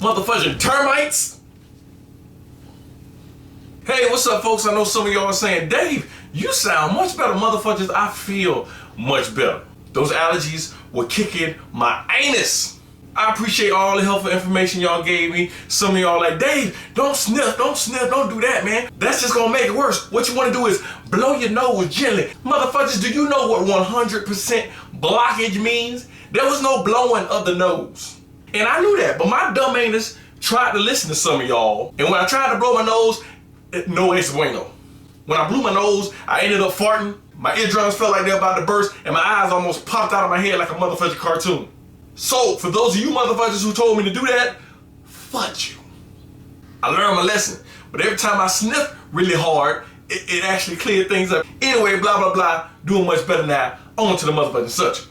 motherfucking termites. Hey, what's up, folks? I know some of y'all are saying, Dave, you sound much better. Motherfuckers, I feel much better. Those allergies were kicking my anus. I appreciate all the helpful information y'all gave me. Some of y'all like, Dave, don't sniff, don't do that, man. That's just gonna make it worse. What you wanna do is blow your nose gently. Motherfuckers, do you know what 100% blockage means? There was no blowing of the nose. And I knew that, but my dumb anus tried to listen to some of y'all. And when I tried to blow my nose, no es bueno. When I blew my nose, I ended up farting. My eardrums felt like they were about to burst, and my eyes almost popped out of my head like a motherfucking cartoon. So, for those of you motherfuckers who told me to do that, fuck you. I learned my lesson, but every time I sniffed really hard, it actually cleared things up. Anyway, blah, blah, blah, doing much better now. On to the motherfucking subject.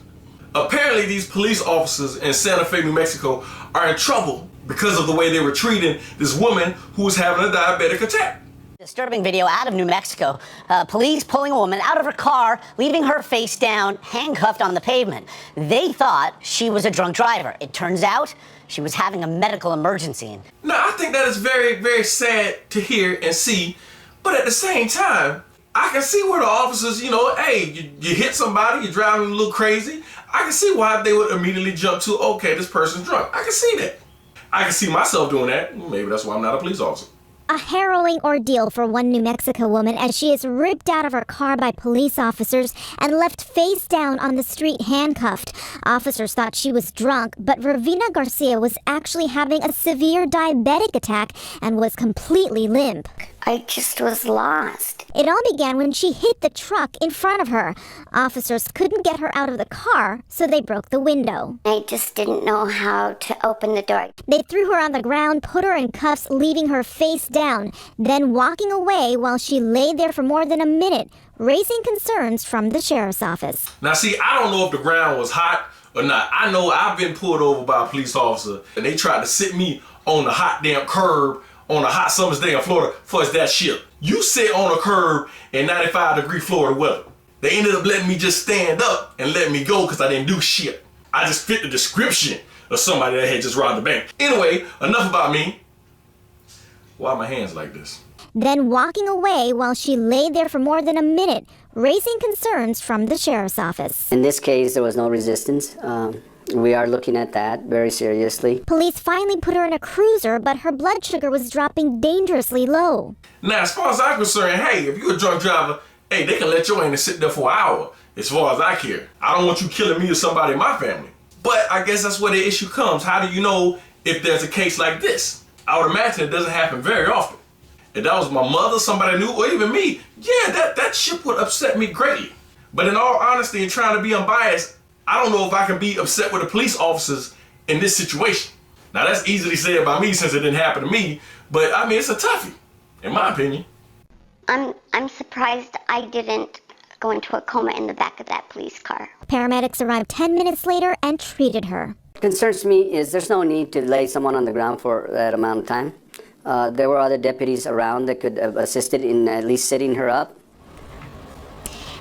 Apparently, these police officers in Santa Fe, New Mexico are in trouble because of the way they were treating this woman who was having a diabetic attack. Disturbing video out of New Mexico. Police pulling a woman out of her car, leaving her face down, handcuffed on the pavement. They thought she was a drunk driver. It turns out she was having a medical emergency. Now, I think that is very, very sad to hear and see, but at the same time, I can see where the officers, hey, you hit somebody, you're driving a little crazy. I can see why they would immediately jump to, okay, this person's drunk. I can see that. I can see myself doing that. Maybe that's why I'm not a police officer. A harrowing ordeal for one New Mexico woman as she is ripped out of her car by police officers and left face down on the street handcuffed. Officers thought she was drunk, but Ravina Garcia was actually having a severe diabetic attack and was completely limp. I just was lost. It all began when she hit the truck in front of her. Officers couldn't get her out of the car, so they broke the window. I just didn't know how to open the door. They threw her on the ground, put her in cuffs, leaving her face down, then walking away while she lay there for more than a minute, raising concerns from the sheriff's office. Now, see, I don't know if the ground was hot or not. I know I've been pulled over by a police officer, and they tried to sit me on the hot damn curb on a hot summer's day in Florida for that shit. You sit on a curb in 95-degree Florida weather. They ended up letting me just stand up and let me go because I didn't do shit. I just fit the description of somebody that had just robbed the bank. Anyway, enough about me. Why are my hands like this? Then walking away while she lay there for more than a minute, raising concerns from the sheriff's office. In this case, there was no resistance. We are looking at that very seriously. Police finally put her in a cruiser, but her blood sugar was dropping dangerously low. Now, as far as I'm concerned, hey, if you're a drunk driver, hey, they can let your ass sit there for an hour, as far as I care. I don't want you killing me or somebody in my family. But I guess that's where the issue comes. How do you know if there's a case like this? I would imagine it doesn't happen very often. If that was my mother, somebody I knew, or even me, yeah, that shit would upset me greatly. But in all honesty and trying to be unbiased, I don't know if I can be upset with the police officers in this situation. Now, that's easily said by me since it didn't happen to me, but I mean, it's a toughie, in my opinion. I'm surprised I didn't go into a coma in the back of that police car. Paramedics arrived 10 minutes later and treated her. What concerns me is there's no need to lay someone on the ground for that amount of time. There were other deputies around that could have assisted in at least sitting her up.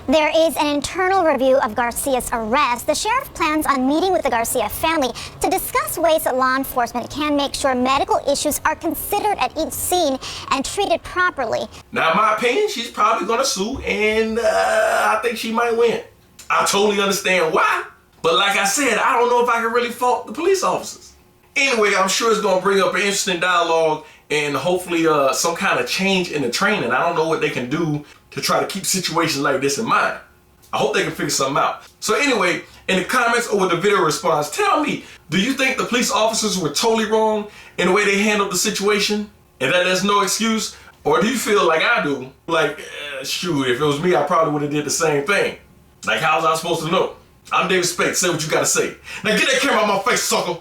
There is an internal review of Garcia's arrest. The sheriff plans on meeting with the Garcia family to discuss ways that law enforcement can make sure medical issues are considered at each scene and treated properly. Now, in my opinion, she's probably going to sue, and I think she might win. I totally understand why, but like I said, I don't know if I can really fault the police officers. Anyway, I'm sure it's going to bring up an interesting dialogue and hopefully some kind of change in the training. I don't know what they can do to try to keep situations like this in mind. I hope they can figure something out. So anyway, in the comments or with the video response, tell me, do you think the police officers were totally wrong in the way they handled the situation and that there's no excuse? Or do you feel like I do? Like, shoot, if it was me, I probably would have did the same thing. Like, how was I supposed to know? I'm David Spates. Say what you gotta say. Now get that camera out my face, sucker.